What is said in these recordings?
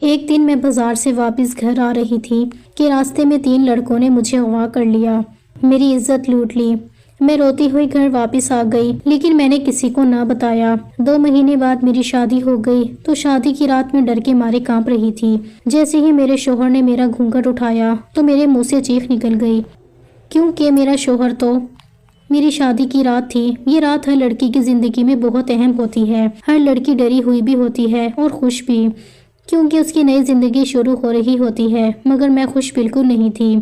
ایک دن میں بازار سے واپس گھر آ رہی تھی کہ راستے میں 3 لڑکوں نے مجھے اغوا کر لیا، میری عزت لوٹ لی۔ میں روتی ہوئی گھر واپس آ گئی، لیکن میں نے کسی کو نہ بتایا۔ 2 مہینے بعد میری شادی ہو گئی تو شادی کی رات میں ڈر کے مارے کانپ رہی تھی۔ جیسے ہی میرے شوہر نے میرا گھونگھٹ اٹھایا تو میرے منہ سے چیخ نکل گئی، کیونکہ میرا شوہر تو میری شادی کی رات تھی۔ یہ رات ہر لڑکی کی زندگی میں بہت اہم ہوتی ہے۔ ہر لڑکی ڈری ہوئی بھی ہوتی ہے اور خوش بھی، کیونکہ اس کی نئی زندگی شروع ہو رہی ہوتی ہے، مگر میں خوش بالکل نہیں تھی۔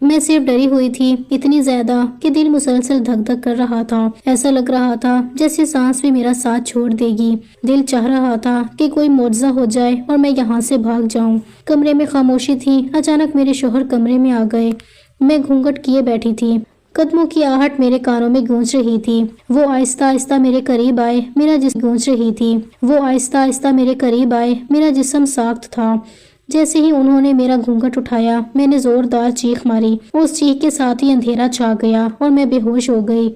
میں صرف ڈری ہوئی تھی، اتنی زیادہ کہ دل مسلسل دھک دھک کر رہا تھا۔ ایسا لگ رہا تھا جیسے سانس بھی میرا ساتھ چھوڑ دے گی۔ دل چاہ رہا تھا کہ کوئی معجزہ ہو جائے اور میں یہاں سے بھاگ جاؤں۔ کمرے میں خاموشی تھی۔ اچانک میرے شوہر کمرے میں آ گئے۔ میں گھونگھٹ کیے بیٹھی تھی، قدموں کی آہٹ میرے کانوں میں گونج رہی تھی۔ وہ آہستہ آہستہ میرے قریب آئے، میرا جسم گونج رہی تھی۔ وہ آہستہ آہستہ میرے قریب آئے، میرا جسم ساخت تھا۔ جیسے ہی انہوں نے میرا گھونگھٹ اٹھایا، میں نے زوردار چیخ ماری۔ اس چیخ کے ساتھ ہی اندھیرا چھا گیا اور میں بے ہوش ہو گئی۔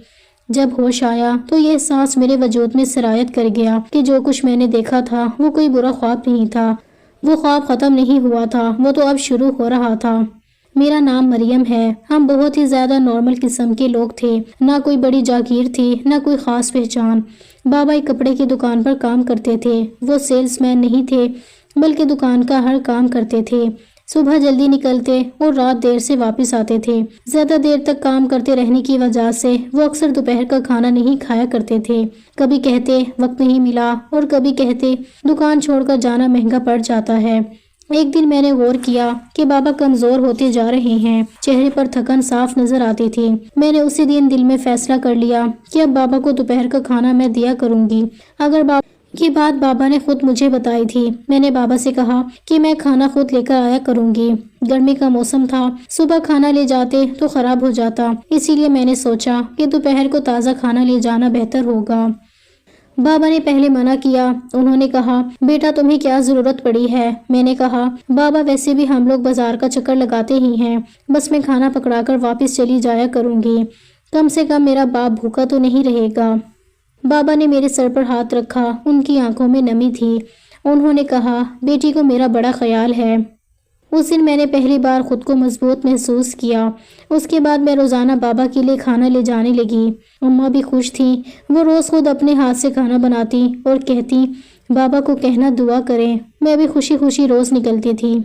جب ہوش آیا تو یہ احساس میرے وجود میں سرایت کر گیا کہ جو کچھ میں نے دیکھا تھا وہ کوئی برا خواب نہیں تھا۔ وہ خواب ختم نہیں ہوا تھا، وہ تو اب شروع ہو رہا تھا۔ میرا نام مریم ہے۔ ہم بہت ہی زیادہ نارمل قسم کے لوگ تھے، نہ کوئی بڑی جاگیر تھی، نہ کوئی خاص پہچان۔ بابا ایک کپڑے کی دکان پر کام کرتے تھے۔ وہ سیلز مین نہیں تھے، بلکہ دکان کا ہر کام کرتے تھے۔ صبح جلدی نکلتے اور رات دیر سے واپس آتے تھے۔ زیادہ دیر تک کام کرتے رہنے کی وجہ سے وہ اکثر دوپہر کا کھانا نہیں کھایا کرتے تھے۔ کبھی کہتے وقت نہیں ملا اور کبھی کہتے دکان چھوڑ کر جانا مہنگا پڑ جاتا ہے۔ ایک دن میں نے غور کیا کہ بابا کمزور ہوتے جا رہے ہیں، چہرے پر تھکن صاف نظر آتی تھی۔ میں نے اسی دن دل میں فیصلہ کر لیا کہ اب بابا کو دوپہر کا کھانا میں دیا کروں گی۔ اگر یہ بات بابا نے خود مجھے بتائی تھی۔ میں نے بابا سے کہا کہ میں کھانا خود لے کر آیا کروں گی۔ گرمی کا موسم تھا، صبح کھانا لے جاتے تو خراب ہو جاتا، اسی لیے میں نے سوچا کہ دوپہر کو تازہ کھانا لے جانا بہتر ہوگا۔ بابا نے پہلے منع کیا۔ انہوں نے کہا، بیٹا تمہیں کیا ضرورت پڑی ہے؟ میں نے کہا، بابا ویسے بھی ہم لوگ بازار کا چکر لگاتے ہی ہیں، بس میں کھانا پکڑا کر واپس چلی جایا کروں گی، کم سے کم میرا باپ بھوکا تو نہیں رہے گا۔ بابا نے میرے سر پر ہاتھ رکھا، ان کی آنکھوں میں نمی تھی۔ انہوں نے کہا، بیٹی کو میرا بڑا خیال ہے۔ اس دن میں نے پہلی بار خود کو مضبوط محسوس کیا۔ اس کے بعد میں روزانہ بابا کے لیے کھانا لے جانے لگی۔ اماں بھی خوش تھیں، وہ روز خود اپنے ہاتھ سے کھانا بناتی اور کہتی بابا کو کہنا دعا کریں۔ میں بھی خوشی خوشی روز نکلتی تھی۔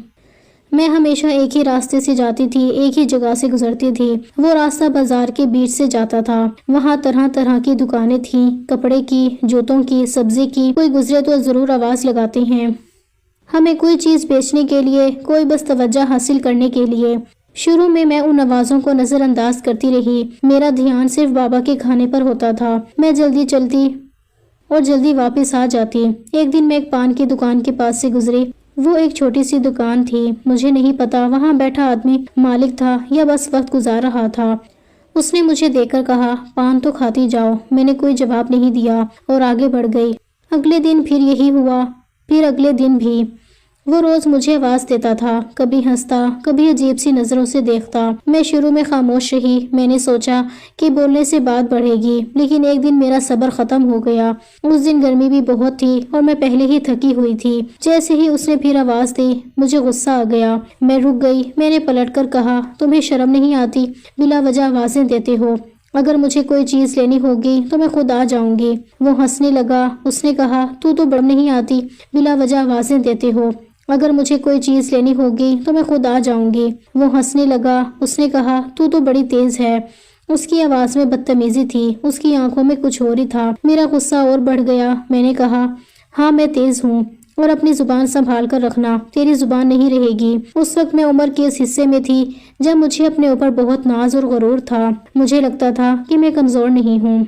میں ہمیشہ ایک ہی راستے سے جاتی تھی، ایک ہی جگہ سے گزرتی تھی۔ وہ راستہ بازار کے بیچ سے جاتا تھا۔ وہاں طرح طرح کی دکانیں تھیں، کپڑے کی، جوتوں کی، سبزی کی۔ کوئی گزرے تو ضرور آواز لگاتے ہیں، ہمیں کوئی چیز بیچنے کے لیے، کوئی بس توجہ حاصل کرنے کے لیے۔ شروع میں ان آوازوں کو نظر انداز کرتی رہی۔ میرا دھیان صرف بابا کے کھانے پر ہوتا تھا۔ میں جلدی چلتی اور جلدی واپس آ جاتی۔ ایک دن میں ایک پان کی دکان کے پاس سے گزری۔ وہ ایک چھوٹی سی دکان تھی، مجھے نہیں پتا وہاں بیٹھا آدمی مالک تھا یا بس وقت گزار رہا تھا۔ اس نے مجھے دیکھ کر کہا، پان تو کھاتی جاؤ۔ میں نے کوئی جواب نہیں دیا اور آگے بڑھ گئی۔ اگلے دن پھر یہی ہوا، پھر اگلے دن بھی۔ وہ روز مجھے آواز دیتا تھا، کبھی ہنستا، کبھی عجیب سی نظروں سے دیکھتا۔ میں شروع میں خاموش رہی۔ میں نے سوچا کہ بولنے سے بات بڑھے گی، لیکن ایک دن میرا صبر ختم ہو گیا۔ اس دن گرمی بھی بہت تھی اور میں پہلے ہی تھکی ہوئی تھی۔ جیسے ہی اس نے پھر آواز دی، مجھے غصہ آ گیا۔ میں رک گئی۔ میں نے پلٹ کر کہا، تمہیں شرم نہیں آتی؟ بلا وجہ آوازیں دیتے ہو۔ اگر مجھے کوئی چیز لینی ہوگی تو میں خود آ جاؤں گی۔ وہ ہنسنے لگا۔ اس نے کہا، تو بڑم نہیں آتی، بلا وجہ آوازیں دیتے ہو۔ اگر مجھے کوئی چیز لینی ہوگی تو میں خود آ جاؤں گی۔ وہ ہنسنے لگا۔ اس نے کہا، تو بڑی تیز ہے۔ اس کی آواز میں بدتمیزی تھی، اس کی آنکھوں میں کچھ اور ہی تھا۔ میرا غصہ اور بڑھ گیا۔ میں نے کہا، ہاں میں تیز ہوں، اور اپنی زبان سنبھال کر رکھنا، تیری زبان نہیں رہے گی۔ اس وقت میں عمر کے اس حصے میں تھی جب مجھے اپنے اوپر بہت ناز اور غرور تھا۔ مجھے لگتا تھا کہ میں کمزور نہیں ہوں۔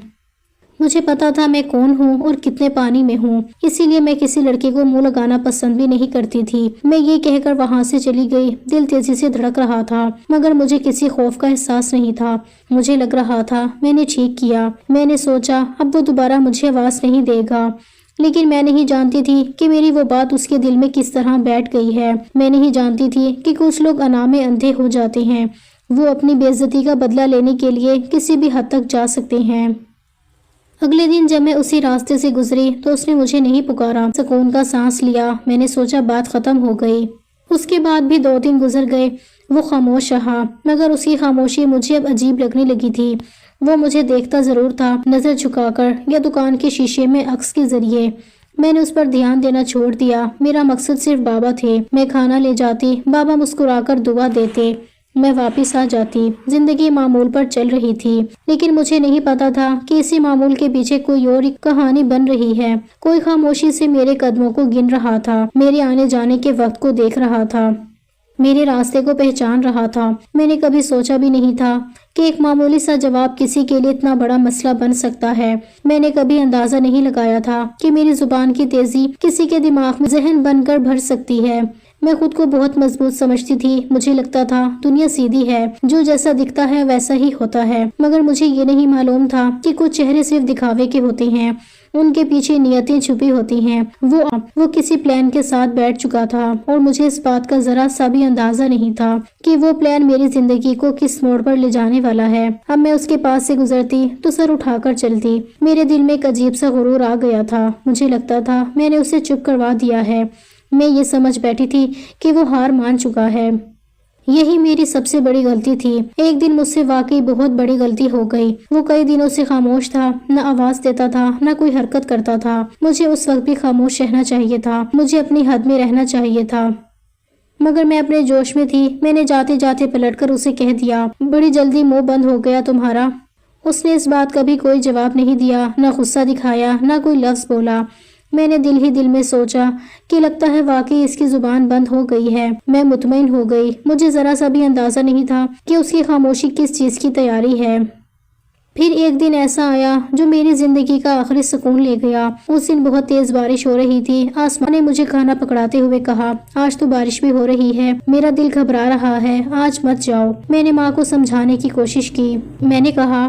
مجھے پتا تھا میں کون ہوں اور کتنے پانی میں ہوں، اسی لیے میں کسی لڑکے کو منہ لگانا پسند بھی نہیں کرتی تھی۔ میں یہ کہہ کر وہاں سے چلی گئی۔ دل تیزی سے دھڑک رہا تھا، مگر مجھے کسی خوف کا احساس نہیں تھا۔ مجھے لگ رہا تھا میں نے ٹھیک کیا۔ میں نے سوچا اب وہ دوبارہ مجھے آواز نہیں دے گا، لیکن میں نہیں جانتی تھی کہ میری وہ بات اس کے دل میں کس طرح بیٹھ گئی ہے۔ میں نہیں جانتی تھی کہ کچھ لوگ انا میں اندھے ہو جاتے ہیں، وہ اپنی بے عزتی کا بدلہ لینے کے لیے کسی بھی حد تک جا سکتے ہیں۔ اگلے دن جب میں اسی راستے سے گزری تو اس نے مجھے نہیں پکارا۔ سکون کا سانس لیا، میں نے سوچا بات ختم ہو گئی۔ اس کے بعد بھی 2 دن گزر گئے، وہ خاموش رہا، مگر اس کی خاموشی مجھے اب عجیب لگنے لگی تھی۔ وہ مجھے دیکھتا ضرور تھا، نظر جھکا کر یا دکان کے شیشے میں عکس کے ذریعے۔ میں نے اس پر دھیان دینا چھوڑ دیا۔ میرا مقصد صرف بابا تھے۔ میں کھانا لے جاتی، بابا مسکرا کر دعا دیتے، میں واپس آ جاتی۔ زندگی معمول پر چل رہی تھی، لیکن مجھے نہیں پتا تھا کہ اسی معمول کے پیچھے کوئی اور کہانی بن رہی ہے۔ کوئی خاموشی سے میرے قدموں کو گن رہا تھا، میرے آنے جانے کے وقت کو دیکھ رہا تھا، میرے راستے کو پہچان رہا تھا۔ میں نے کبھی سوچا بھی نہیں تھا کہ ایک معمولی سا جواب کسی کے لیے اتنا بڑا مسئلہ بن سکتا ہے۔ میں نے کبھی اندازہ نہیں لگایا تھا کہ میری زبان کی تیزی کسی کے دماغ میں ذہن بن کر بھر سکتی ہے۔ میں خود کو بہت مضبوط سمجھتی تھی۔ مجھے لگتا تھا دنیا سیدھی ہے، جو جیسا دکھتا ہے ویسا ہی ہوتا ہے، مگر مجھے یہ نہیں معلوم تھا کہ کچھ چہرے صرف دکھاوے کے ہوتے ہیں، ان کے پیچھے نیتیں چھپی ہوتی ہیں۔ وہ کسی پلان کے ساتھ بیٹھ چکا تھا اور مجھے اس بات کا ذرا سا بھی اندازہ نہیں تھا کہ وہ پلان میری زندگی کو کس موڑ پر لے جانے والا ہے۔ اب میں اس کے پاس سے گزرتی تو سر اٹھا کر چلتی۔ میرے دل میں ایک عجیب سا غرور آ گیا تھا۔ مجھے لگتا تھا میں نے اسے چپ کروا دیا ہے۔ میں یہ سمجھ بیٹھی تھی کہ وہ ہار مان چکا ہے۔ یہی میری سب سے بڑی غلطی تھی۔ ایک دن مجھ سے واقعی بہت بڑی غلطی ہو گئی۔ وہ کئی دنوں سے خاموش تھا، نہ آواز دیتا تھا، نہ کوئی حرکت کرتا تھا۔ مجھے اس وقت بھی خاموش رہنا چاہیے تھا، مجھے اپنی حد میں رہنا چاہیے تھا، مگر میں اپنے جوش میں تھی۔ میں نے جاتے جاتے پلٹ کر اسے کہہ دیا، بڑی جلدی منہ بند ہو گیا تمہارا۔ اس نے اس بات کا بھی کوئی جواب نہیں دیا، نہ غصہ دکھایا، نہ کوئی لفظ بولا۔ میں نے دل ہی دل میں سوچا کہ لگتا ہے واقعی اس کی زبان بند ہو گئی ہے۔ میں مطمئن ہو گئی۔ مجھے ذرا سا بھی اندازہ نہیں تھا کہ اس کی خاموشی کس چیز کی تیاری ہے۔ پھر ایک دن ایسا آیا جو میری زندگی کا آخری سکون لے گیا۔ اس دن بہت تیز بارش ہو رہی تھی۔ آسمان نے مجھے کھانا پکڑاتے ہوئے کہا، آج تو بارش بھی ہو رہی ہے، میرا دل گھبرا رہا ہے، آج مت جاؤ۔ میں نے ماں کو سمجھانے کی کوشش کی۔ میں نے کہا،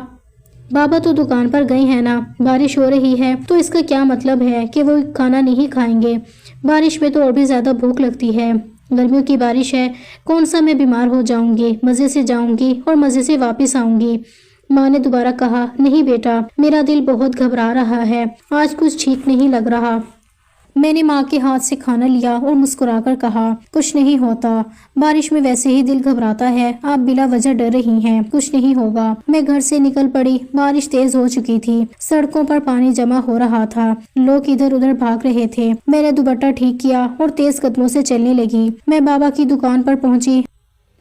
بابا تو دکان پر گئے ہیں نا، بارش ہو رہی ہے تو اس کا کیا مطلب ہے کہ وہ کھانا نہیں کھائیں گے؟ بارش میں تو اور بھی زیادہ بھوک لگتی ہے۔ گرمیوں کی بارش ہے، کون سا میں بیمار ہو جاؤں گی، مزے سے جاؤں گی اور مزے سے واپس آؤں گی۔ ماں نے دوبارہ کہا، نہیں بیٹا، میرا دل بہت گھبرا رہا ہے، آج کچھ ٹھیک نہیں لگ رہا۔ میں نے ماں کے ہاتھ سے کھانا لیا اور مسکرا کر کہا، کچھ نہیں ہوتا، بارش میں ویسے ہی دل گھبراتا ہے، آپ بلا وجہ ڈر رہی ہیں، کچھ نہیں ہوگا۔ میں گھر سے نکل پڑی۔ بارش تیز ہو چکی تھی، سڑکوں پر پانی جمع ہو رہا تھا، لوگ ادھر ادھر بھاگ رہے تھے۔ میں نے دوپٹہ ٹھیک کیا اور تیز قدموں سے چلنے لگی۔ میں بابا کی دکان پر پہنچی۔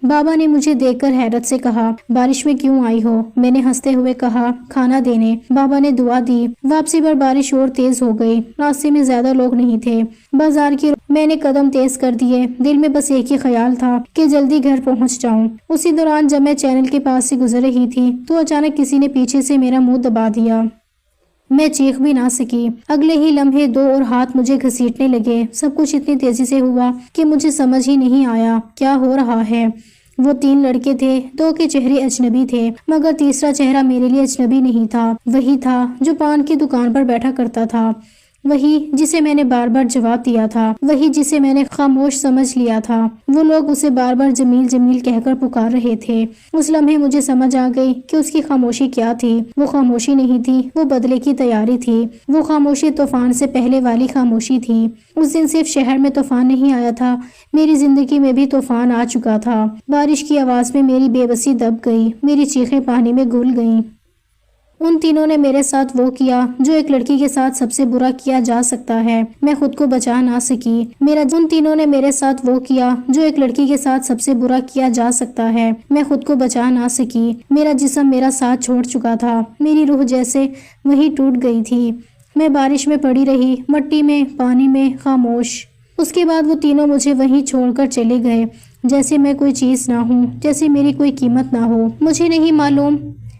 بابا نے مجھے دیکھ کر حیرت سے کہا، بارش میں کیوں آئی ہو؟ میں نے ہنستے ہوئے کہا، کھانا دینے۔ بابا نے دعا دی۔ واپسی پر بارش اور تیز ہو گئی۔ راستے میں زیادہ لوگ نہیں تھے۔ بازار کی میں نے قدم تیز کر دیے۔ دل میں بس ایک ہی خیال تھا کہ جلدی گھر پہنچ جاؤں۔ اسی دوران جب میں چینل کے پاس سے گزر رہی تھی تو اچانک کسی نے پیچھے سے میرا منہ دبا دیا۔ میں چیخ بھی نہ سکی۔ اگلے ہی لمحے 2 اور ہاتھ مجھے گھسیٹنے لگے۔ سب کچھ اتنی تیزی سے ہوا کہ مجھے سمجھ ہی نہیں آیا کیا ہو رہا ہے۔ وہ 3 لڑکے تھے، 2 کے چہرے اجنبی تھے، مگر تیسرا چہرہ میرے لیے اجنبی نہیں تھا۔ وہی تھا جو پان کی دکان پر بیٹھا کرتا تھا، وہی جسے میں نے بار بار جواب دیا تھا، وہی جسے میں نے خاموش سمجھ لیا تھا۔ وہ لوگ اسے بار بار جمیل جمیل کہہ کر پکار رہے تھے۔ اس لمحے مجھے سمجھ آ گئی کہ اس کی خاموشی کیا تھی۔ وہ خاموشی نہیں تھی، وہ بدلے کی تیاری تھی۔ وہ خاموشی طوفان سے پہلے والی خاموشی تھی۔ اس دن صرف شہر میں طوفان نہیں آیا تھا، میری زندگی میں بھی طوفان آ چکا تھا۔ بارش کی آواز میں میری بے بسی دب گئی، میری چیخیں پانی میں گھل گئیں۔ ان تینوں نے میرے ساتھ وہ کیا جو ایک لڑکی کے ساتھ سب سے برا کیا جا سکتا ہے۔ میں خود کو بچا نہ سکی۔ ان تینوں نے میرے ساتھ وہ کیا جو ایک لڑکی کے ساتھ سب سے برا کیا جا سکتا ہے۔ میں خود کو بچا نہ سکی۔ میرا جسم میرا ساتھ چھوڑ چکا تھا، میری روح جیسے وہی ٹوٹ گئی تھی۔ میں بارش میں پڑی رہی، مٹی میں، پانی میں، خاموش۔ اس کے بعد وہ تینوں مجھے وہیں چھوڑ کر چلے گئے، جیسے میں کوئی چیز نہ ہوں، جیسے میری کوئی قیمت نہ ہو۔ مجھے نہیں معلوم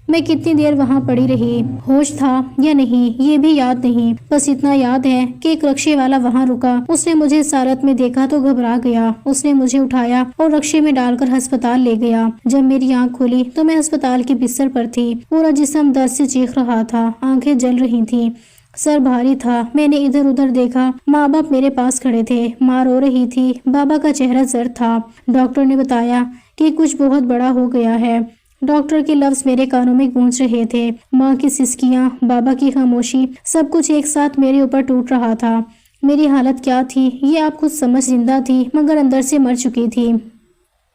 میں کتنی دیر وہاں پڑی رہی، ہوش تھا یا نہیں یہ بھی یاد نہیں، بس اتنا یاد ہے کہ ایک رکشے والا وہاں رکا۔ اس نے مجھے اس حالت میں دیکھا تو گھبرا گیا۔ اس نے مجھے اٹھایا اور رکشے میں ڈال کر ہسپتال لے گیا۔ جب میری آنکھ کھلی تو میں ہسپتال کے بستر پر تھی، پورا جسم درد سے چیخ رہا تھا، آنکھیں جل رہی تھیں، سر بھاری تھا۔ میں نے ادھر ادھر دیکھا، ماں باپ میرے پاس کھڑے تھے، ماں رو رہی تھی، بابا کا چہرہ زرد تھا۔ ڈاکٹر نے بتایا کہ کچھ بہت بڑا ہو گیا ہے، ڈاکٹر کے لفظ میرے کانوں میں گونج رہے تھے۔ ماں کی سسکیاں، بابا کی خاموشی، سب کچھ ایک ساتھ میرے اوپر ٹوٹ رہا تھا۔ میری حالت کیا تھی یہ آپ خود سمجھ۔ زندہ تھی مگر اندر سے مر چکی تھی۔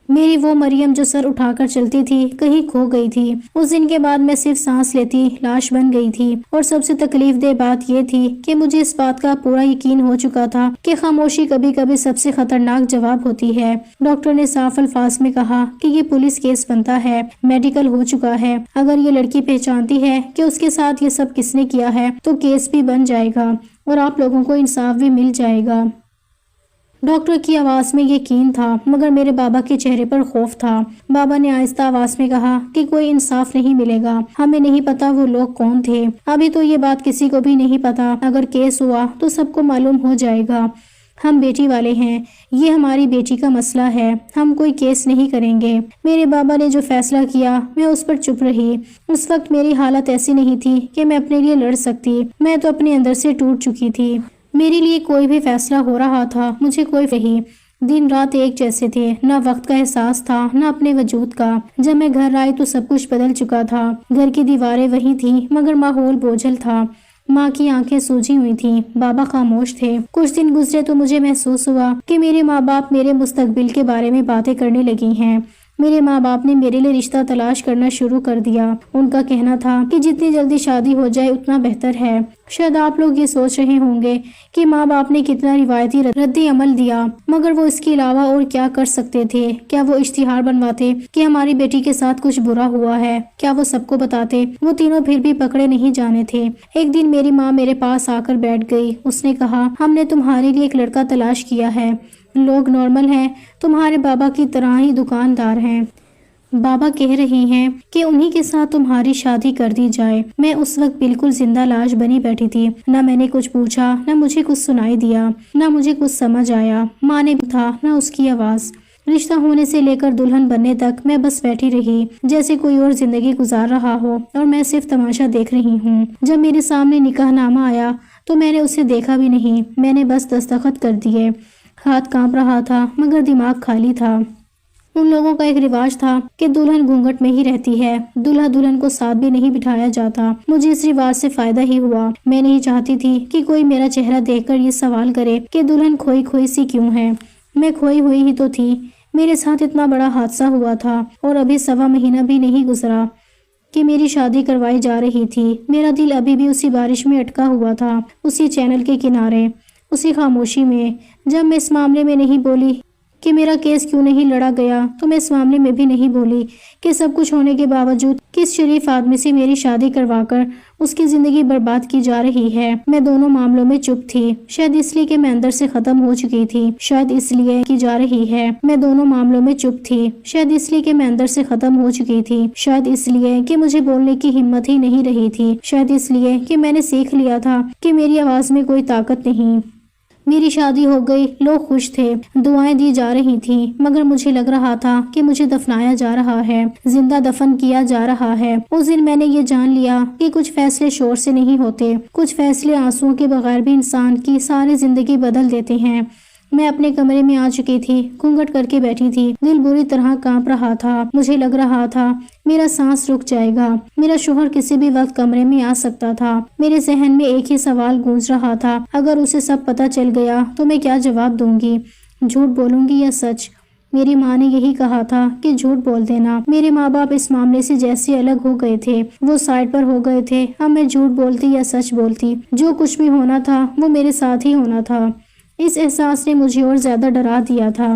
میری وہ مریم جو سر اٹھا کر چلتی تھی کہیں کھو گئی تھی۔ اس دن کے بعد میں صرف سانس لیتی لاش بن گئی تھی، اور سب سے تکلیف دہ بات یہ تھی کہ مجھے اس بات کا پورا یقین ہو چکا تھا کہ خاموشی کبھی کبھی سب سے خطرناک جواب ہوتی ہے۔ ڈاکٹر نے صاف الفاظ میں کہا کہ یہ پولیس کیس بنتا ہے، میڈیکل ہو چکا ہے۔ اگر یہ لڑکی پہچانتی ہے کہ اس کے ساتھ یہ سب کس نے کیا ہے تو کیس بھی بن جائے گا اور آپ لوگوں کو انصاف بھی مل جائے گا۔ ڈاکٹر کی آواز میں یقین تھا مگر میرے بابا کے چہرے پر خوف تھا۔ بابا نے آہستہ آواز میں کہا کہ کوئی انصاف نہیں ملے گا، ہمیں نہیں پتا وہ لوگ کون تھے، ابھی تو یہ بات کسی کو بھی نہیں پتا، اگر کیس ہوا تو سب کو معلوم ہو جائے گا۔ ہم بیٹی والے ہیں، یہ ہماری بیٹی کا مسئلہ ہے، ہم کوئی کیس نہیں کریں گے۔ میرے بابا نے جو فیصلہ کیا میں اس پر چپ رہی۔ اس وقت میری حالت ایسی نہیں تھی کہ میں اپنے لیے لڑ سکتی، میں تو اپنے اندر سے ٹوٹ چکی تھی۔ میرے لیے کوئی بھی فیصلہ ہو رہا تھا مجھے کوئی نہیں۔ دن رات ایک جیسے تھے، نہ وقت کا احساس تھا نہ اپنے وجود کا۔ جب میں گھر آئی تو سب کچھ بدل چکا تھا۔ گھر کی دیواریں وہی تھیں مگر ماحول بوجھل تھا۔ ماں کی آنکھیں سوجی ہوئی تھیں، بابا خاموش تھے۔ کچھ دن گزرے تو مجھے محسوس ہوا کہ میرے ماں باپ میرے مستقبل کے بارے میں باتیں کرنے لگی ہیں۔ میرے ماں باپ نے میرے لیے رشتہ تلاش کرنا شروع کر دیا۔ ان کا کہنا تھا کہ جتنی جلدی شادی ہو جائے اتنا بہتر ہے۔ شاید آپ لوگ یہ سوچ رہے ہوں گے کہ ماں باپ نے کتنا روایتی رد عمل دیا، مگر وہ اس کے علاوہ اور کیا کر سکتے تھے؟ کیا وہ اشتہار بنواتے کہ ہماری بیٹی کے ساتھ کچھ برا ہوا ہے؟ کیا وہ سب کو بتاتے؟ وہ تینوں پھر بھی پکڑے نہیں جانے تھے۔ ایک دن میری ماں میرے پاس آ کر بیٹھ گئی۔ اس نے کہا، ہم نے تمہارے لیے ایک لڑکا تلاش کیا ہے، لوگ نارمل ہیں، تمہارے بابا کی طرح ہی دکاندار ہیں۔ بابا کہہ رہے ہیں کہ انہی کے ساتھ تمہاری شادی کر دی جائے۔ میں اس وقت بالکل زندہ لاش بنی بیٹھی تھی۔ نہ میں نے کچھ پوچھا، نہ مجھے کچھ سنائی دیا، نہ مجھے کچھ سمجھ آیا۔ ماں نے بھی تھا نہ اس کی آواز۔ رشتہ ہونے سے لے کر دلہن بننے تک میں بس بیٹھی رہی، جیسے کوئی اور زندگی گزار رہا ہو اور میں صرف تماشا دیکھ رہی ہوں۔ جب میرے سامنے نکاح نامہ آیا تو میں نے اسے دیکھا بھی نہیں، میں نے بس دستخط کر دیے۔ ہاتھ کانپ رہا تھا مگر دماغ خالی تھا۔ ان لوگوں کا ایک رواج تھا کہ دلہن گھونگھٹ میں ہی رہتی ہے، دلہا دلہن کو ساتھ بھی نہیں بٹھایا جاتا۔ مجھے اس رواج سے فائدہ ہی ہوا۔ میں نہیں چاہتی تھی کہ کوئی میرا چہرہ دیکھ کر یہ سوال کرے کہ دلہن کھوئی کھوئی سی کیوں ہے۔ میں کھوئی ہوئی ہی تو تھی۔ میرے ساتھ اتنا بڑا حادثہ ہوا تھا اور ابھی 1.25 مہینہ بھی نہیں گزرا کہ میری شادی کروائی جا رہی تھی۔ میرا دل ابھی بھی اسی بارش میں اٹکا ہوا تھا، اسی چینل کے کنارے، اسی خاموشی میں۔ جب میں اس معاملے میں نہیں بولی کہ میرا کیس کیوں نہیں لڑا گیا تو میں اس معاملے میں بھی نہیں بولی کہ سب کچھ ہونے کے باوجود کس شریف آدمی سے میری شادی کروا کر اس کی زندگی برباد کی جا رہی ہے۔ میں دونوں معاملوں میں چپ تھی، شاید اس لیے کہ میں اندر سے ختم ہو چکی تھی، شاید اس لیے کی جا رہی ہے۔ میں دونوں معاملوں میں چپ تھی، شاید اس لیے کہ میں اندر سے ختم ہو چکی تھی، شاید اس لیے کہ مجھے بولنے کی ہمت ہی نہیں رہی تھی، شاید اس لیے کہ میں نے سیکھ لیا تھا کہ میری آواز میں کوئی طاقت نہیں۔ میری شادی ہو گئی، لوگ خوش تھے، دعائیں دی جا رہی تھیں، مگر مجھے لگ رہا تھا کہ مجھے دفنایا جا رہا ہے، زندہ دفن کیا جا رہا ہے۔ اس دن میں نے یہ جان لیا کہ کچھ فیصلے شور سے نہیں ہوتے، کچھ فیصلے آنسوؤں کے بغیر بھی انسان کی ساری زندگی بدل دیتے ہیں۔ میں اپنے کمرے میں آ چکی تھی، گھونگھٹ کر کے بیٹھی تھی، دل بری طرح کانپ رہا تھا۔ مجھے لگ رہا تھا میرا سانس رک جائے گا، میرا شوہر کسی بھی وقت کمرے میں آ سکتا تھا۔ میرے ذہن میں ایک ہی سوال گونج رہا تھا، اگر اسے سب پتہ چل گیا تو میں کیا جواب دوں گی؟ جھوٹ بولوں گی یا سچ؟ میری ماں نے یہی کہا تھا کہ جھوٹ بول دینا۔ میرے ماں باپ اس معاملے سے جیسے الگ ہو گئے تھے، وہ سائڈ پر ہو گئے تھے۔ اب میں جھوٹ بولتی یا سچ بولتی، جو کچھ بھی ہونا تھا وہ میرے ساتھ ہی ہونا تھا۔ اس احساس نے مجھے اور زیادہ ڈرا دیا تھا۔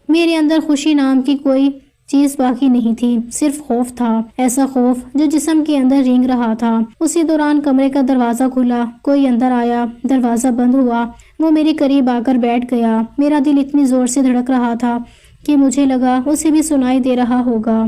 میرے اندر خوشی نام کی کوئی چیز باقی نہیں تھی، صرف خوف تھا، ایسا خوف جو جسم کے اندر رینگ رہا تھا۔ اسی دوران کمرے کا دروازہ کھلا، کوئی اندر آیا، دروازہ بند ہوا، وہ میرے قریب آ کر بیٹھ گیا۔ میرا دل اتنی زور سے دھڑک رہا تھا کہ مجھے لگا اسے بھی سنائی دے رہا ہوگا۔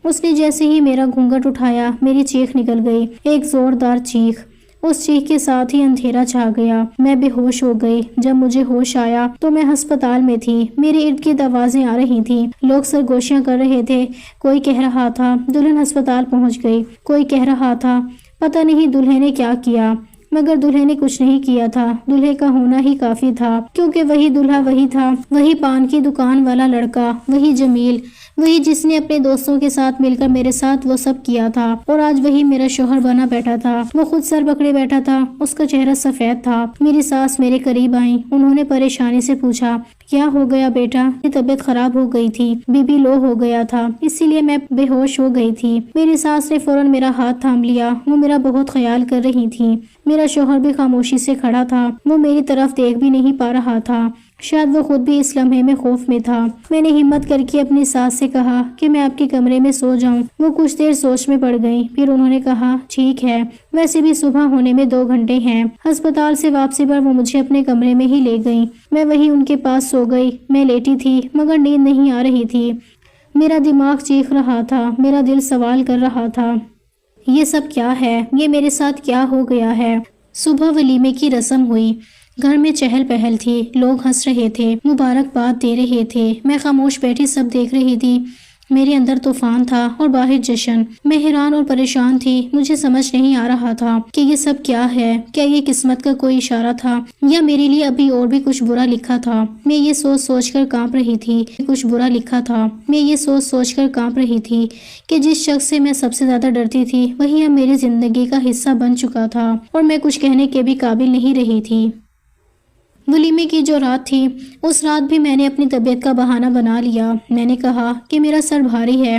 اس نے جیسے ہی میرا گھونگھٹ اٹھایا میری چیخ نکل گئی، ایک زوردار چیخ۔ اس چیخ کے ساتھ ہی اندھیرا چھا گیا، میں بے ہوش ہو گئی۔ جب مجھے ہوش آیا تو میں ہسپتال میں تھی، میرے ارد گرد آوازیں آ رہی تھیں، لوگ سرگوشیاں کر رہے تھے۔ کوئی کہہ رہا تھا دلہن ہسپتال پہنچ گئی، کوئی کہہ رہا تھا پتہ نہیں دلہے نے کیا کیا۔ مگر دلہے نے کچھ نہیں کیا تھا۔ دلہے کا ہونا ہی کافی تھا، کیونکہ وہی دلہا وہی تھا، وہی پان کی دکان والا لڑکا، وہی جمیل، وہی جس نے اپنے دوستوں کے ساتھ مل کر میرے ساتھ وہ سب کیا تھا، اور آج وہی میرا شوہر بنا بیٹھا تھا۔ وہ خود سر پکڑے بیٹھا تھا، اس کا چہرہ سفید تھا۔ میری ساس میرے قریب آئیں، انہوں نے پریشانی سے پوچھا، کیا ہو گیا بیٹا؟ طبیعت خراب ہو گئی تھی، بی پی لو ہو گیا تھا، اسی لیے میں بے ہوش ہو گئی تھی۔ میری ساس نے فوراً میرا ہاتھ تھام لیا، وہ میرا بہت خیال کر رہی تھی۔ میرا شوہر بھی خاموشی سے کھڑا تھا، وہ میری طرف دیکھ بھی نہیں پا رہا تھا، شاید وہ خود بھی اس لمحے میں خوف میں تھا۔ میں نے ہمت کر کے اپنی ساس سے کہا کہ میں آپ کے کمرے میں سو جاؤں۔ وہ کچھ دیر سوچ میں پڑ گئیں، پھر انہوں نے کہا، ٹھیک ہے، ویسے بھی صبح ہونے میں 2 گھنٹے ہیں۔ ہسپتال سے واپسی پر وہ مجھے اپنے کمرے میں ہی لے گئیں۔ میں وہیں ان کے پاس سو گئی۔ میں لیٹی تھی مگر نیند نہیں آ رہی تھی۔ میرا دماغ چیخ رہا تھا، میرا دل سوال کر رہا تھا، یہ سب کیا ہے؟ یہ میرے ساتھ کیا ہو گیا ہے؟ صبح ولیمے کی رسم ہوئی، گھر میں چہل پہل تھی، لوگ ہنس رہے تھے، مبارکباد دے رہے تھے۔ میں خاموش بیٹھی سب دیکھ رہی تھی۔ میرے اندر طوفان تھا اور باہر جشن۔ میں حیران اور پریشان تھی، مجھے سمجھ نہیں آ رہا تھا کہ یہ سب کیا ہے۔ کیا یہ قسمت کا کوئی اشارہ تھا یا میرے لیے ابھی اور بھی کچھ برا لکھا تھا؟ میں یہ سوچ سوچ کر کانپ رہی تھی، کچھ برا لکھا تھا۔ میں یہ سوچ سوچ کر کانپ رہی تھی کہ جس شخص سے میں سب سے زیادہ ڈرتی تھی وہی اب میری زندگی کا حصہ بن چکا تھا، اور میں کچھ کہنے کے بھی قابل نہیں رہی تھی۔ ولیمے کی جو رات تھی، اس رات بھی میں نے اپنی طبیعت کا بہانہ بنا لیا۔ میں نے کہا کہ میرا سر بھاری ہے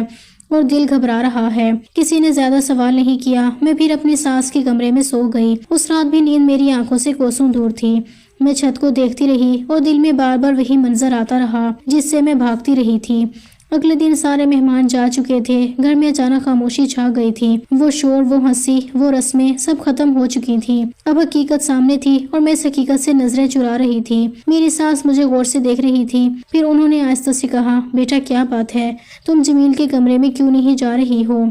اور دل گھبرا رہا ہے۔ کسی نے زیادہ سوال نہیں کیا۔ میں پھر اپنی ساس کے کمرے میں سو گئی۔ اس رات بھی نیند میری آنکھوں سے کوسوں دور تھی۔ میں چھت کو دیکھتی رہی اور دل میں بار بار وہی منظر آتا رہا جس سے میں بھاگتی رہی تھی۔ اگلے دن سارے مہمان جا چکے تھے، گھر میں اچانک خاموشی چھا گئی تھی۔ وہ شور، وہ ہنسی، وہ رسمیں سب ختم ہو چکی تھی۔ اب حقیقت سامنے تھی اور میں اس حقیقت سے نظریں چرا رہی تھی۔ میری ساس مجھے غور سے دیکھ رہی تھی، پھر انہوں نے آہستہ سے کہا، بیٹا کیا بات ہے؟ تم جمیل کے کمرے میں کیوں نہیں جا رہی ہو؟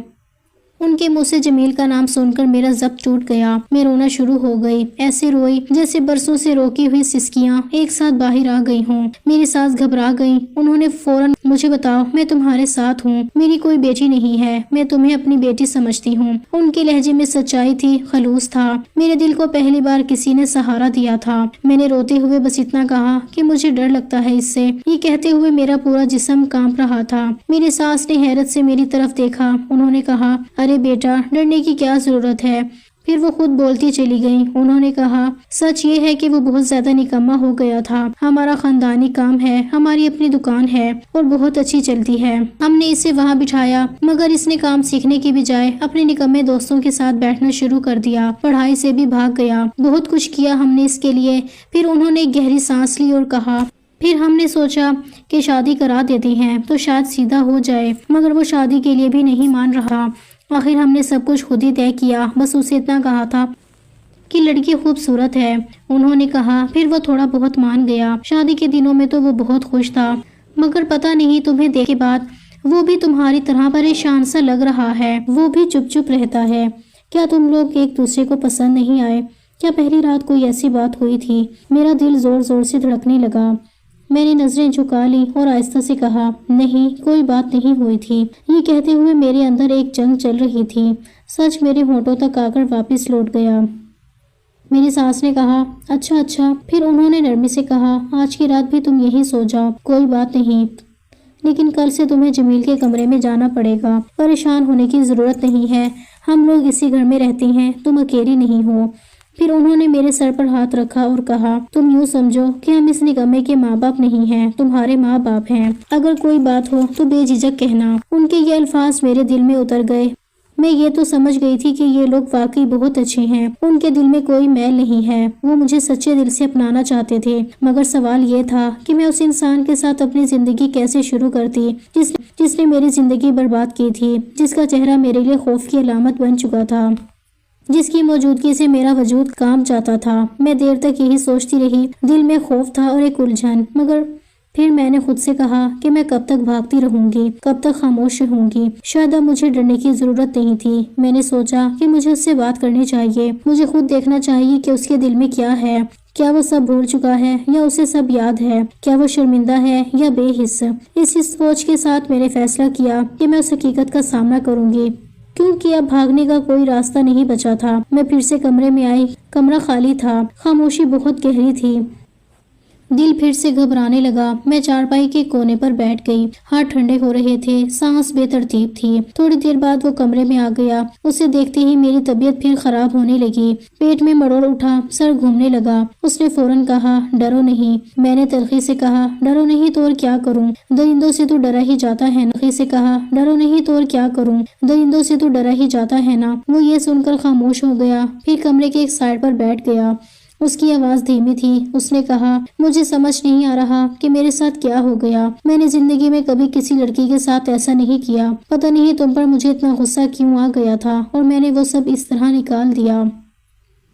ان کے منہ سے جمیل کا نام سن کر میرا ضبط ٹوٹ گیا۔ میں رونا شروع ہو گئی، ایسے روئی جیسے برسوں سے روکی ہوئی سسکیاں ایک ساتھ باہر آ گئی ہوں۔ میری ساس گھبرا گئی، انہوں نے فوراً، مجھے بتاؤ، میں تمہارے ساتھ ہوں، میری کوئی بیٹی نہیں ہے، میں تمہیں اپنی بیٹی سمجھتی ہوں۔ ان کے لہجے میں سچائی تھی، خلوص تھا۔ میرے دل کو پہلی بار کسی نے سہارا دیا تھا۔ میں نے روتے ہوئے بس اتنا کہا کہ مجھے ڈر لگتا ہے اس سے۔ یہ کہتے ہوئے میرا پورا جسم کانپ رہا تھا۔ میری ساس نے حیرت سے میری طرف دیکھا، انہوں نے کہا، ارے بیٹا، ڈرنے کی کیا ضرورت ہے؟ پھر وہ خود بولتی چلی گئیں۔ انہوں نے کہا، سچ یہ ہے کہ وہ بہت زیادہ نکما ہو گیا تھا۔ ہمارا خاندانی کام ہے، ہماری اپنی دکان ہے اور بہت اچھی چلتی ہے۔ ہم نے اسے وہاں بٹھایا مگر اس نے کام سیکھنے کی بجائے اپنے نکمے دوستوں کے ساتھ بیٹھنا شروع کر دیا، پڑھائی سے بھی بھاگ گیا۔ بہت کچھ کیا ہم نے اس کے لیے۔ پھر انہوں نے ایک گہری سانس لی اور کہا، پھر ہم نے سوچا کہ شادی کرا دیتی ہیں تو شاید سیدھا ہو جائے، مگر وہ شادی کے لیے بھی نہیں مان رہا۔ آخر ہم نے سب کچھ خود ہی طے کیا، بس اسے اتنا کہا تھا کہ لڑکی خوبصورت ہے۔ انہوں نے کہا، پھر وہ تھوڑا بہت مان گیا۔ شادی کے دنوں میں تو وہ بہت خوش تھا، مگر پتہ نہیں تمہیں دیکھ کے بعد وہ بھی تمہاری طرح پریشان سا لگ رہا ہے، وہ بھی چپ چپ رہتا ہے۔ کیا تم لوگ ایک دوسرے کو پسند نہیں آئے؟ کیا پہلی رات کوئی ایسی بات ہوئی تھی؟ میرا دل زور زور سے دھڑکنے لگا۔ میں نے نظریں جھکا لی اور آہستہ سے کہا، نہیں، کوئی بات نہیں ہوئی تھی۔ یہ کہتے ہوئے میرے اندر ایک جنگ چل رہی تھی۔ سچ میرے ہونٹوں تک آ کر واپس لوٹ گیا۔ میری ساس نے کہا، اچھا۔ پھر انہوں نے نرمی سے کہا، آج کی رات بھی تم یہیں سو جاؤ، کوئی بات نہیں، لیکن کل سے تمہیں جمیل کے کمرے میں جانا پڑے گا۔ پریشان ہونے کی ضرورت نہیں ہے، ہم لوگ اسی گھر میں رہتے ہیں، تم اکیلی نہیں ہو۔ پھر انہوں نے میرے سر پر ہاتھ رکھا اور کہا، تم یوں سمجھو کہ ہم اس نکمے کے ماں باپ نہیں ہیں، تمہارے ماں باپ ہیں۔ اگر کوئی بات ہو تو بے جھجک کہنا۔ ان کے یہ الفاظ میرے دل میں اتر گئے۔ میں یہ تو سمجھ گئی تھی کہ یہ لوگ واقعی بہت اچھے ہیں، ان کے دل میں کوئی میل نہیں ہے، وہ مجھے سچے دل سے اپنانا چاہتے تھے۔ مگر سوال یہ تھا کہ میں اس انسان کے ساتھ اپنی زندگی کیسے شروع کرتی جس نے میری زندگی برباد کی تھی، جس کا چہرہ میرے لیے خوف کی علامت بن چکا تھا، جس کی موجودگی سے میرا وجود کانپ جاتا تھا۔ میں دیر تک یہی سوچتی رہی، دل میں خوف تھا اور ایک الجھن، مگر پھر میں نے خود سے کہا کہ میں کب تک بھاگتی رہوں گی، کب تک خاموش رہوں گی؟ شاید اب مجھے ڈرنے کی ضرورت نہیں تھی۔ میں نے سوچا کہ مجھے اس سے بات کرنی چاہیے، مجھے خود دیکھنا چاہیے کہ اس کے دل میں کیا ہے، کیا وہ سب بھول چکا ہے یا اسے سب یاد ہے، کیا وہ شرمندہ ہے یا بے حس۔ اس سوچ کے ساتھ میں نے فیصلہ کیا کہ میں اس حقیقت کا سامنا کروں گی کیونکہ اب بھاگنے کا کوئی راستہ نہیں بچا تھا۔ میں پھر سے کمرے میں آئی۔ کمرہ خالی تھا، خاموشی بہت گہری تھی۔ دل پھر سے گھبرانے لگا۔ میں چارپائی کے کونے پر بیٹھ گئی۔ ہاتھ ٹھنڈے ہو رہے تھے، سانس بے ترتیب تھی۔ تھوڑی دیر بعد وہ کمرے میں آ گیا۔ اسے دیکھتے ہی میری طبیعت پھر خراب ہونے لگی۔ پیٹ میں مڑوڑ اٹھا، سر گھومنے لگا۔ اس نے فوراً کہا، ڈرو نہیں۔ میں نے تلخی سے کہا، ڈرو نہیں تو اور کیا کروں؟ درندوں سے تو ڈرا ہی جاتا ہے نا۔ تلخی سے کہا، ڈرو نہیں تو اور کیا کروں؟ درندوں سے تو ڈرا ہی جاتا ہے نا۔ وہ یہ سن کر خاموش ہو گیا، پھر کمرے کے ایک سائڈ پر بیٹھ گیا۔ اس کی آواز دھیمی تھی۔ اس نے کہا، مجھے سمجھ نہیں آ رہا کہ میرے ساتھ کیا ہو گیا۔ میں نے زندگی میں کبھی کسی لڑکی کے ساتھ ایسا نہیں کیا۔ پتہ نہیں تم پر مجھے اتنا غصہ کیوں آ گیا تھا اور میں نے وہ سب اس طرح نکال دیا۔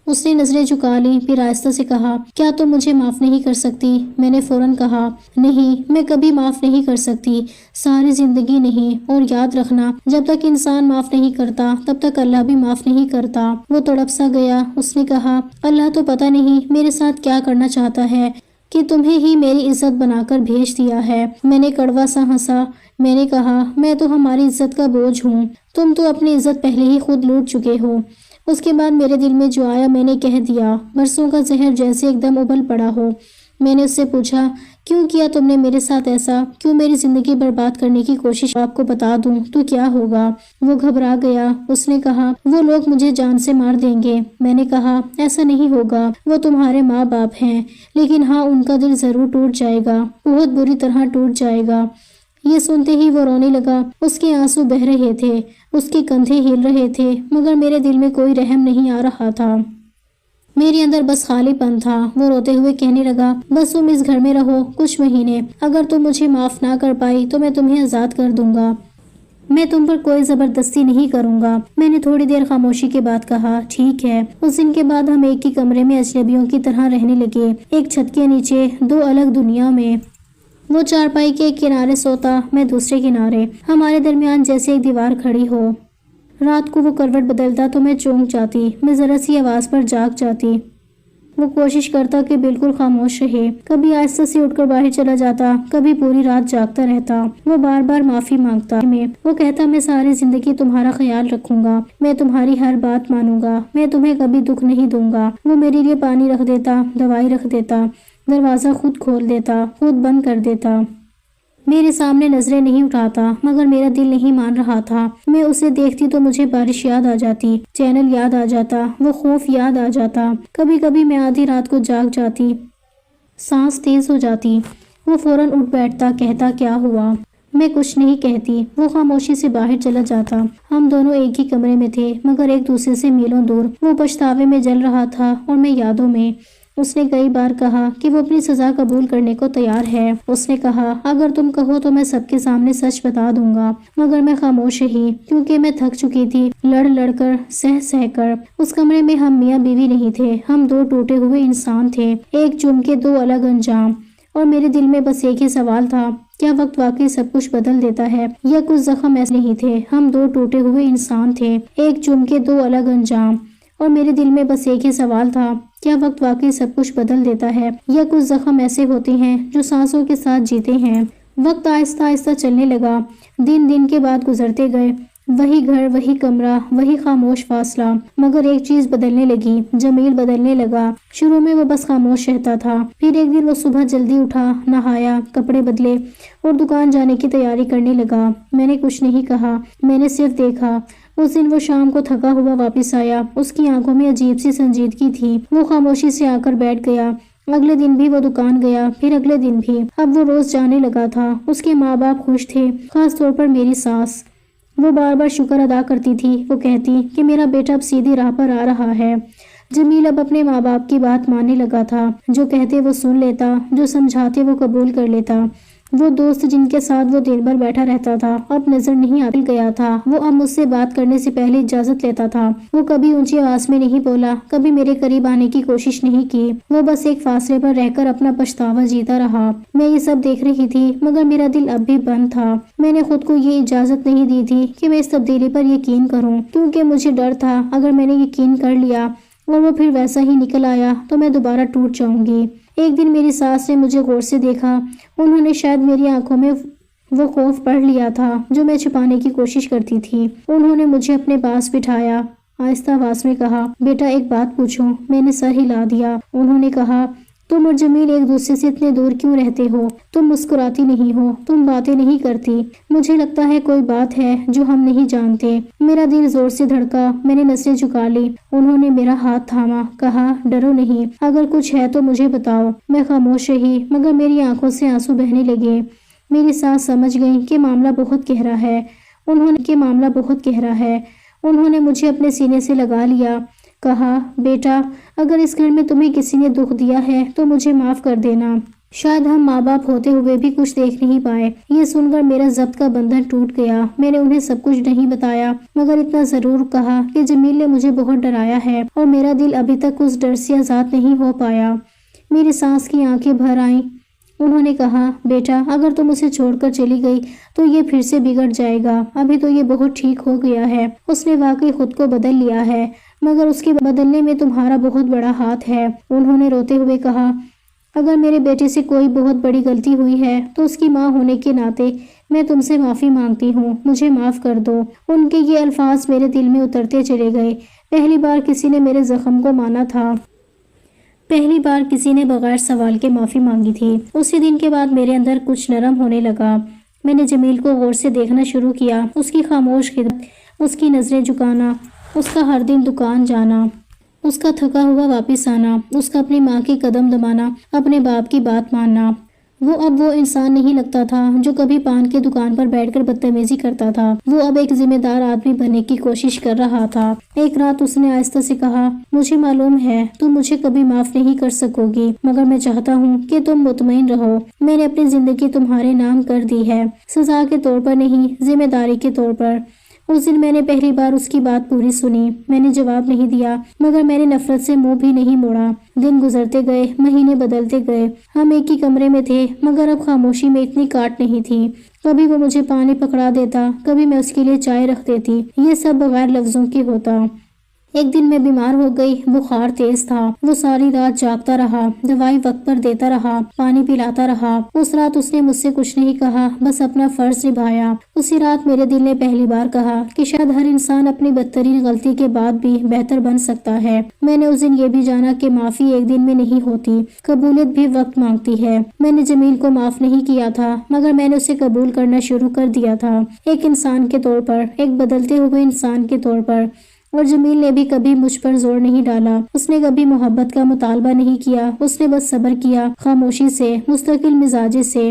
اس نے نظریں جھکا لیں، پھر آہستہ سے کہا، کیا تم مجھے معاف نہیں کر سکتی؟ میں نے فوراً کہا، نہیں، میں کبھی معاف نہیں کر سکتی، ساری زندگی نہیں۔ اور یاد رکھنا، جب تک انسان معاف نہیں کرتا تب تک اللہ بھی معاف نہیں کرتا۔ وہ تڑپ سا گیا۔ اس نے کہا، اللہ تو پتہ نہیں میرے ساتھ کیا کرنا چاہتا ہے کہ تمہیں ہی میری عزت بنا کر بھیج دیا ہے۔ میں نے کڑوا سا ہنسا۔ میں نے کہا، میں تو ہماری عزت کا بوجھ ہوں، تم تو اپنی عزت پہلے ہی خود لوٹ چکے ہو۔ اس کے بعد میرے دل میں جو آیا میں نے کہہ دیا، برسوں کا زہر جیسے ایک دم ابل پڑا ہو۔ میں نے اس سے پوچھا، کیوں کیا تم نے میرے ساتھ ایسا؟ کیوں میری زندگی برباد کرنے کی کوشش؟ آپ کو بتا دوں تو کیا ہوگا؟ وہ گھبرا گیا۔ اس نے کہا، وہ لوگ مجھے جان سے مار دیں گے۔ میں نے کہا، ایسا نہیں ہوگا، وہ تمہارے ماں باپ ہیں، لیکن ہاں، ان کا دل ضرور ٹوٹ جائے گا، بہت بری طرح ٹوٹ جائے گا۔ یہ سنتے ہی وہ رونے لگا۔ اس کے آنسو بہہ رہے تھے، اس کے کندھے ہل رہے تھے، مگر میرے دل میں کوئی رحم نہیں آ رہا تھا۔ میرے اندر بس خالی پن تھا۔ وہ روتے ہوئے کہنے لگا، بس تم اس گھر میں رہو کچھ مہینے، اگر تم مجھے معاف نہ کر پائی تو میں تمہیں آزاد کر دوں گا، میں تم پر کوئی زبردستی نہیں کروں گا۔ میں نے تھوڑی دیر خاموشی کے بعد کہا، ٹھیک ہے۔ اس دن کے بعد ہم ایک ہی کمرے میں اجنبیوں کی طرح رہنے لگے، ایک چھت کے نیچے، دو الگ دنیا میں۔ وہ چارپائی کے ایک کنارے سوتا، میں دوسرے کنارے، ہمارے درمیان جیسے ایک دیوار کھڑی ہو۔ رات کو وہ کروٹ بدلتا تو میں چونک جاتی، میں ذرا سی آواز پر جاگ جاتی۔ وہ کوشش کرتا کہ بالکل خاموش رہے، کبھی آہستہ سے اٹھ کر باہر چلا جاتا، کبھی پوری رات جاگتا رہتا۔ وہ بار بار معافی مانگتا، وہ کہتا، میں ساری زندگی تمہارا خیال رکھوں گا، میں تمہاری ہر بات مانوں گا، میں تمہیں کبھی دکھ نہیں دوں گا۔ وہ میرے لیے پانی رکھ دیتا، دوائی رکھ دیتا، دروازہ خود کھول دیتا، خود بند کر دیتا۔ میرے سامنے نظریں نہیں اٹھاتا، مگر میرا دل نہیں مان رہا تھا۔ میں اسے دیکھتی تو مجھے بارش یاد آ جاتی، چینل یاد آ جاتا، وہ خوف یاد آ جاتا۔ کبھی کبھی میں آدھی رات کو جاگ جاتی، سانس تیز ہو جاتی۔ وہ فوراً اٹھ بیٹھتا، کہتا، کیا ہوا؟ میں کچھ نہیں کہتی۔ وہ خاموشی سے باہر چلا جاتا۔ ہم دونوں ایک ہی کمرے میں تھے، مگر ایک دوسرے سے میلوں دور۔ وہ پچھتاوے میں جل رہا تھا اور میں یادوں میں۔ اس نے کئی بار کہا کہ وہ اپنی سزا قبول کرنے کو تیار ہے۔ اس نے کہا، اگر تم کہو تو میں سب کے سامنے سچ بتا دوں گا، مگر میں خاموش رہی، کیونکہ میں تھک چکی تھی، لڑ لڑ کر، سہ کر۔ اس کمرے میں ہم میاں بیوی نہیں تھے، ہم دو ٹوٹے ہوئے انسان تھے، ایک جرم کے دو الگ انجام۔ اور میرے دل میں بس ایک ہی سوال تھا، کیا وقت واقعی سب کچھ بدل دیتا ہے، یا کچھ زخم ایسے نہیں تھے؟ ہم دو ٹوٹے ہوئے انسان تھے، ایک جرم کے دو الگ انجام۔ اور میرے دل میں بس ایک ہی سوال تھا، کیا وقت واقعی سب کچھ بدل دیتا ہے، یا کچھ زخم ایسے ہوتے ہیں جو سانسوں کے ساتھ جیتے ہیں؟ وقت آہستہ آہستہ چلنے لگا، دن دن کے بعد گزرتے گئے، وہی گھر، وہی کمرہ، وہی خاموش فاصلہ، مگر ایک چیز بدلنے لگی، جمیل بدلنے لگا۔ شروع میں وہ بس خاموش رہتا تھا، پھر ایک دن وہ صبح جلدی اٹھا، نہایا، کپڑے بدلے اور دکان جانے کی تیاری کرنے لگا۔ میں نے کچھ نہیں کہا، میں نے صرف دیکھا۔ اس دن وہ شام کو تھکا ہوا واپس آیا، اس کی آنکھوں میں عجیب سی سنجیدگی تھی۔ وہ خاموشی سے آ کر بیٹھ گیا۔ اگلے دن بھی وہ دکان گیا، پھر اگلے دن بھی۔ اب وہ روز جانے لگا تھا۔ اس کے ماں باپ خوش تھے، خاص طور پر میری ساس۔ وہ بار بار شکر ادا کرتی تھی، وہ کہتی کہ میرا بیٹا اب سیدھی راہ پر آ رہا ہے۔ جمیل اب اپنے ماں باپ کی بات ماننے لگا تھا، جو کہتے وہ سن لیتا، جو سمجھاتے وہ قبول کر لیتا۔ وہ دوست جن کے ساتھ وہ دن بھر بیٹھا رہتا تھا اب نظر نہیں آ گیا تھا۔ وہ اب مجھ سے بات کرنے سے پہلے اجازت لیتا تھا۔ وہ کبھی اونچی آواز میں نہیں بولا، کبھی میرے قریب آنے کی کوشش نہیں کی۔ وہ بس ایک فاصلے پر رہ کر اپنا پچھتاوا جیتا رہا۔ میں یہ سب دیکھ رہی تھی، مگر میرا دل اب بھی بند تھا۔ میں نے خود کو یہ اجازت نہیں دی تھی کہ میں اس تبدیلی پر یقین کروں، کیونکہ مجھے ڈر تھا اگر میں نے یقین کر لیا اور وہ پھر ویسا ہی نکل آیا تو میں دوبارہ ٹوٹ جاؤں گی۔ ایک دن میری ساس نے مجھے غور سے دیکھا۔ انہوں نے شاید میری آنکھوں میں وہ خوف پڑھ لیا تھا جو میں چھپانے کی کوشش کرتی تھی۔ انہوں نے مجھے اپنے پاس بٹھایا، آہستہ آواز میں کہا، بیٹا ایک بات پوچھوں؟ میں نے سر ہلا دیا۔ انہوں نے کہا، تم اور جمیل ایک دوسرے سے اتنے دور کیوں رہتے ہو؟ تم مسکراتی نہیں ہو، تم باتیں نہیں کرتی۔ مجھے لگتا ہے کوئی بات ہے جو ہم نہیں جانتے۔ میرا دل زور سے دھڑکا، میں نے نسیں جھکا لی۔ انہوں نے میرا ہاتھ تھاما، کہا، ڈرو نہیں، اگر کچھ ہے تو مجھے بتاؤ۔ میں خاموش رہی، مگر میری آنکھوں سے آنسو بہنے لگے۔ میری ساس سمجھ گئی کہ معاملہ بہت گہرا ہے۔ انہوں نے مجھے اپنے سینے سے لگا لیا، کہا، بیٹا اگر اس گھر میں تمہیں کسی نے دکھ دیا ہے تو مجھے معاف کر دینا۔ شاید ہم ماں باپ ہوتے ہوئے بھی کچھ دیکھ نہیں پائے۔ یہ سن کر میرا ضبط کا بندھن ٹوٹ گیا۔ میں نے انہیں سب کچھ نہیں بتایا، مگر اتنا ضرور کہا کہ جمیل نے مجھے بہت ڈرایا ہے اور میرا دل ابھی تک اس ڈر سے آزاد نہیں ہو پایا۔ میری ساس کی آنکھیں بھر آئیں۔ انہوں نے کہا، بیٹا اگر تم اسے چھوڑ کر چلی گئی تو یہ پھر سے بگڑ جائے گا۔ ابھی تو یہ بہت ٹھیک ہو گیا ہے، اس نے واقعی خود کو بدل لیا ہے، مگر اس کے بدلنے میں تمہارا بہت بڑا ہاتھ ہے۔ انہوں نے روتے ہوئے کہا، اگر میرے بیٹے سے کوئی بہت بڑی غلطی ہوئی ہے تو اس کی ماں ہونے کے ناطے میں تم سے معافی مانگتی ہوں، مجھے معاف کر دو۔ ان کے یہ الفاظ میرے دل میں اترتے چلے گئے۔ پہلی بار کسی نے میرے زخم کو مانا تھا، پہلی بار کسی نے بغیر سوال کے معافی مانگی تھی۔ اسی دن کے بعد میرے اندر کچھ نرم ہونے لگا۔ میں نے جمیل کو غور سے دیکھنا شروع کیا، اس کی خاموش خدمت، اس کی نظریں جھکانا، اس کا ہر دن دکان جانا، اس کا تھکا ہوا واپس آنا، اس کا اپنی ماں کی قدم دبانا، اپنے باپ کی بات ماننا۔ وہ اب وہ انسان نہیں لگتا تھا جو کبھی پان کی دکان پر بیٹھ کر بدتمیزی کرتا تھا۔ وہ اب ایک ذمہ دار آدمی بننے کی کوشش کر رہا تھا۔ ایک رات اس نے آہستہ سے کہا، مجھے معلوم ہے تم مجھے کبھی معاف نہیں کر سکو گی، مگر میں چاہتا ہوں کہ تم مطمئن رہو، میں نے اپنی زندگی تمہارے نام کر دی ہے، سزا کے طور پر نہیں، ذمہ داری کے طور پر۔ اس دن میں نے پہلی بار اس کی بات پوری سنی۔ میں نے جواب نہیں دیا، مگر میں نے نفرت سے منہ بھی نہیں موڑا۔ دن گزرتے گئے، مہینے بدلتے گئے۔ ہم ایک ہی کمرے میں تھے، مگر اب خاموشی میں اتنی کاٹ نہیں تھی۔ کبھی وہ مجھے پانی پکڑا دیتا، کبھی میں اس کے لیے چائے رکھ دیتی، یہ سب بغیر لفظوں کے ہوتا۔ ایک دن میں بیمار ہو گئی، بخار تیز تھا، وہ ساری رات جاگتا رہا، دوائی وقت پر دیتا رہا، پانی پلاتا رہا۔ اس رات اس نے مجھ سے کچھ نہیں کہا، بس اپنا فرض نبھایا۔ اسی رات میرے دل نے پہلی بار کہا کہ شاید ہر انسان اپنی بدترین غلطی کے بعد بھی بہتر بن سکتا ہے۔ میں نے اس دن یہ بھی جانا کہ معافی ایک دن میں نہیں ہوتی، قبولیت بھی وقت مانگتی ہے۔ میں نے جمیل کو معاف نہیں کیا تھا، مگر میں نے اسے قبول کرنا شروع کر دیا تھا، ایک انسان کے طور پر، ایک بدلتے ہوئے انسان کے طور پر۔ اور جمیل نے بھی کبھی مجھ پر زور نہیں ڈالا، اس نے کبھی محبت کا مطالبہ نہیں کیا، اس نے بس صبر کیا، خاموشی سے، مستقل مزاجی سے۔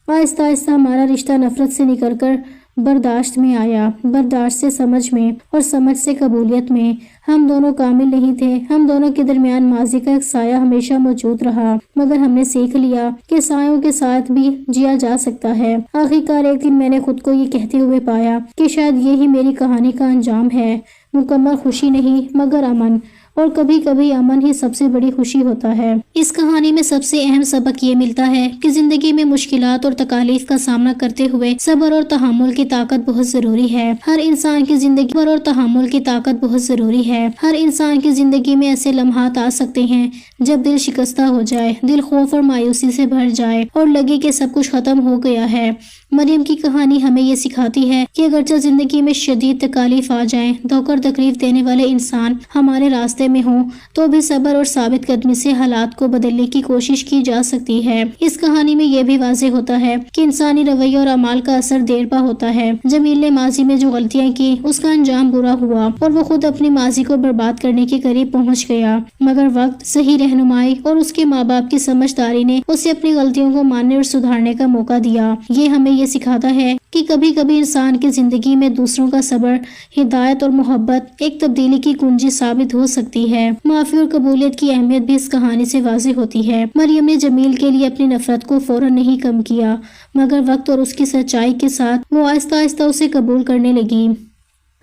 آہستہ آہستہ ہمارا رشتہ نفرت سے نکل کر برداشت میں آیا، برداشت سے سمجھ میں، اور سمجھ سے قبولیت میں۔ ہم دونوں کامل نہیں تھے، ہم دونوں کے درمیان ماضی کا ایک سایہ ہمیشہ موجود رہا، مگر ہم نے سیکھ لیا کہ سایوں کے ساتھ بھی جیا جا سکتا ہے۔ آخرکار ایک دن میں نے خود کو یہ کہتے ہوئے پایا کہ شاید یہی میری کہانی کا انجام ہے، مکمل خوشی نہیں مگر امن، اور کبھی کبھی امن ہی سب سے بڑی خوشی ہوتا ہے۔ اس کہانی میں سب سے اہم سبق یہ ملتا ہے کہ زندگی میں مشکلات اور تکالیف کا سامنا کرتے ہوئے صبر اور تحمل کی طاقت بہت ضروری ہے۔ ہر انسان کی زندگی صبر اور تحمل کی طاقت بہت ضروری ہے۔ ہر انسان کی زندگی میں ایسے لمحات آ سکتے ہیں جب دل شکستہ ہو جائے، دل خوف اور مایوسی سے بھر جائے اور لگے کہ سب کچھ ختم ہو گیا ہے۔ مریم کی کہانی ہمیں یہ سکھاتی ہے کہ اگرچہ زندگی میں شدید تکالیف آ جائیں، دھوکہ اور تکلیف دینے والے انسان ہمارے راستے میں ہوں، تو بھی صبر اور ثابت قدمی سے حالات کو بدلنے کی کوشش کی جا سکتی ہے۔ اس کہانی میں یہ بھی واضح ہوتا ہے کہ انسانی رویہ اور اعمال کا اثر دیر پا ہوتا ہے۔ جمیل نے ماضی میں جو غلطیاں کی، اس کا انجام برا ہوا اور وہ خود اپنی ماضی کو برباد کرنے کے قریب پہنچ گیا، مگر وقت، صحیح رہنمائی اور اس کے ماں باپ کی سمجھداری نے اسے اپنی غلطیوں کو ماننے اور سدھارنے کا موقع دیا۔ یہ ہمیں یہ سکھاتا ہے کہ کبھی کبھی انسان کی زندگی میں دوسروں کا صبر، ہدایت اور محبت ایک تبدیلی کی کنجی ثابت ہو سکتی ہے۔ معافی اور قبولیت کی اہمیت بھی اس کہانی سے واضح ہوتی ہے۔ مریم نے جمیل کے لیے اپنی نفرت کو فوراً نہیں کم کیا، مگر وقت اور اس کی سچائی کے ساتھ وہ آہستہ آہستہ اسے قبول کرنے لگی۔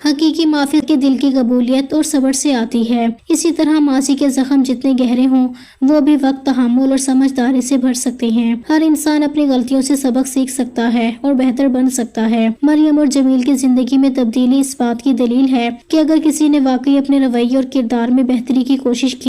حقیقی معافی کے دل کی قبولیت اور صبر سے آتی ہے۔ اسی طرح ماضی کے زخم جتنے گہرے ہوں، وہ بھی وقت، تحمل اور سمجھداری سے بھر سکتے ہیں۔ ہر انسان اپنی غلطیوں سے سبق سیکھ سکتا ہے اور بہتر بن سکتا ہے۔ مریم اور جمیل کی زندگی میں تبدیلی اس بات کی دلیل ہے کہ اگر کسی نے واقعی اپنے رویے اور کردار میں بہتری کی کوشش کی